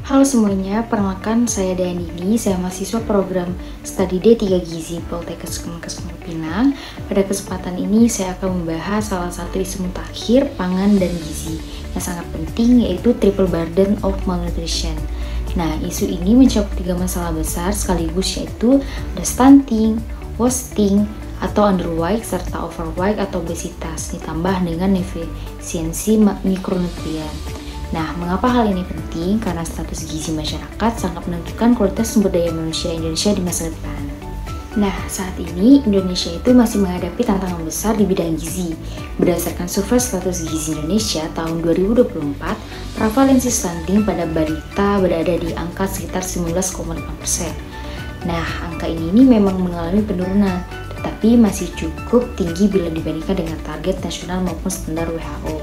Halo semuanya, perkenalkan saya Dayandini, saya mahasiswa program Studi D3 Gizi Poltekkes Kemenkes Pondok Pinang. Pada kesempatan ini saya akan membahas salah satu isu mutakhir pangan dan gizi yang sangat penting, yaitu triple burden of malnutrition. Nah, isu ini mencakup 3 masalah besar sekaligus, yaitu ada stunting, wasting, atau underweight, serta overweight atau obesitas, ditambah dengan defisiensi mikronutrien. Nah, mengapa hal ini penting? Karena status gizi masyarakat sangat menentukan kualitas sumber daya manusia Indonesia di masa depan. Nah, saat ini Indonesia itu masih menghadapi tantangan besar di bidang gizi. Berdasarkan survei status gizi Indonesia tahun 2024, prevalensi stunting pada balita berada di angka sekitar 19,5%. Nah, angka ini memang mengalami penurunan, tetapi masih cukup tinggi bila dibandingkan dengan target nasional maupun standar WHO.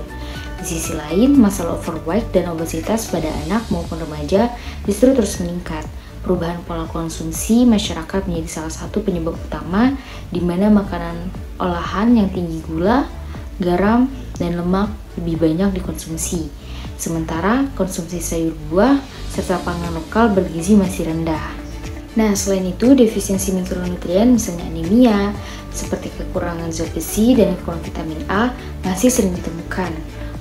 Di sisi lain, masalah overweight dan obesitas pada anak maupun remaja justru terus meningkat. Perubahan pola konsumsi masyarakat menjadi salah satu penyebab utama, di mana makanan olahan yang tinggi gula, garam, dan lemak lebih banyak dikonsumsi. Sementara konsumsi sayur buah serta pangan lokal bergizi masih rendah. Nah, selain itu, defisiensi mikronutrien misalnya anemia, seperti kekurangan zat besi dan kekurangan vitamin A masih sering ditemukan.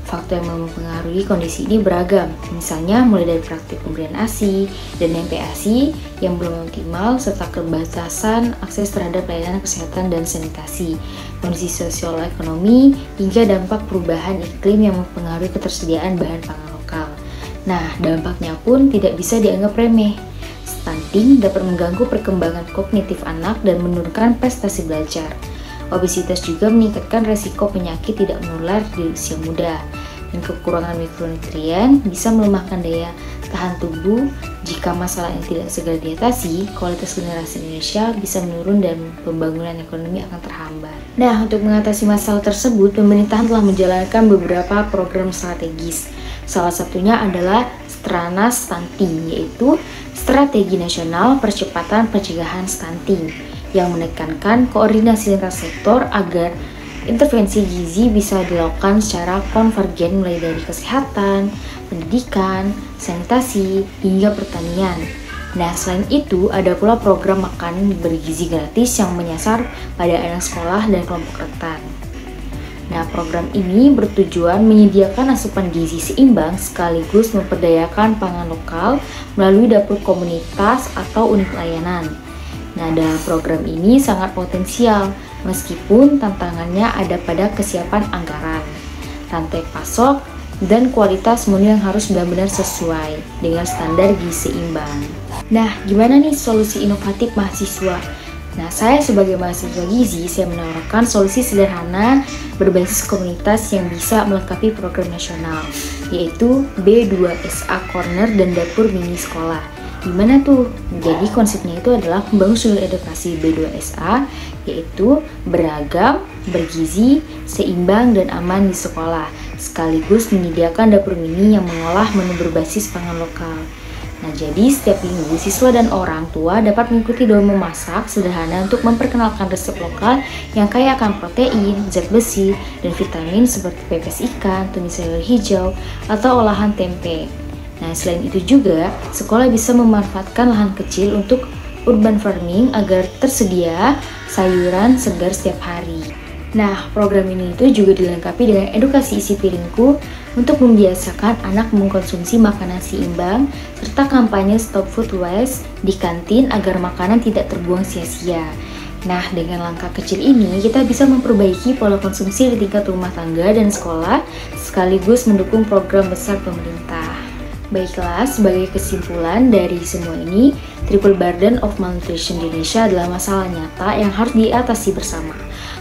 Faktor yang mempengaruhi kondisi ini beragam, misalnya mulai dari praktik pemberian ASI dan MPASI yang belum optimal, serta keterbatasan akses terhadap layanan kesehatan dan sanitasi, kondisi sosial ekonomi, hingga dampak perubahan iklim yang mempengaruhi ketersediaan bahan pangan lokal. Nah, dampaknya pun tidak bisa dianggap remeh. Stunting dapat mengganggu perkembangan kognitif anak dan menurunkan prestasi belajar. Obesitas juga meningkatkan resiko penyakit tidak menular di usia muda, dan kekurangan mikronutrien bisa melemahkan daya tahan tubuh. Jika masalah yang tidak segera diatasi, kualitas generasi Indonesia bisa menurun dan pembangunan ekonomi akan terhambat. Nah, untuk mengatasi masalah tersebut, pemerintahan telah menjalankan beberapa program strategis. Salah satunya adalah Stranas Stunting, yaitu Strategi Nasional Percepatan Pencegahan Stunting, yang menekankan koordinasi lintas sektor agar intervensi gizi bisa dilakukan secara konvergen mulai dari kesehatan, pendidikan, sanitasi, hingga pertanian. Nah, selain itu ada pula program makan bergizi gratis yang menyasar pada anak sekolah dan kelompok rentan. Nah, program ini bertujuan menyediakan asupan gizi seimbang sekaligus memperdayakan pangan lokal melalui dapur komunitas atau unit layanan. Nah, dalam program ini sangat potensial, meskipun tantangannya ada pada kesiapan anggaran, rantai pasok, dan kualitas menu yang harus benar-benar sesuai dengan standar gizi seimbang. Nah, gimana nih solusi inovatif mahasiswa? Nah, saya sebagai mahasiswa gizi, saya menawarkan solusi sederhana berbasis komunitas yang bisa melengkapi program nasional, yaitu B2SA Corner dan Dapur Mini Sekolah. Gimana tuh? Jadi konsepnya itu adalah membangun sumber edukasi B2SA, yaitu beragam, bergizi, seimbang, dan aman di sekolah, sekaligus menyediakan dapur mini yang mengolah menu berbasis pangan lokal. Nah, jadi setiap minggu siswa dan orang tua dapat mengikuti demo memasak sederhana untuk memperkenalkan resep lokal yang kaya akan protein, zat besi, dan vitamin seperti pepes ikan, tumis sayur hijau, atau olahan tempe. Nah, selain itu juga, sekolah bisa memanfaatkan lahan kecil untuk urban farming agar tersedia sayuran segar setiap hari. Nah, program ini itu juga dilengkapi dengan edukasi isi piringku untuk membiasakan anak mengkonsumsi makanan seimbang, serta kampanye stop food waste di kantin agar makanan tidak terbuang sia-sia. Nah, dengan langkah kecil ini, kita bisa memperbaiki pola konsumsi di tingkat rumah tangga dan sekolah, sekaligus mendukung program besar pemerintah. Baiklah, sebagai kesimpulan dari semua ini, triple burden of malnutrition di Indonesia adalah masalah nyata yang harus diatasi bersama.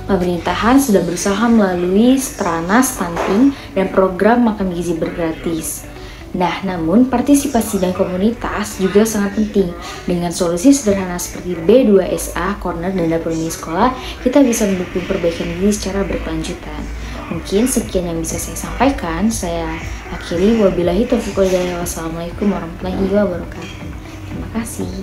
Pemerintahan sudah berusaha melalui Stranas Stunting dan program makan gizi bergratis. Nah, namun partisipasi dan komunitas juga sangat penting. Dengan solusi sederhana seperti B2SA, Corner, dan Dapur Mini Sekolah, kita bisa mendukung perbaikan gizi secara berkelanjutan. Mungkin sekian yang bisa saya sampaikan. Saya akhiri, wabillahi taufiq wal hidayah. Wassalamualaikum warahmatullahi wabarakatuh. Terima kasih.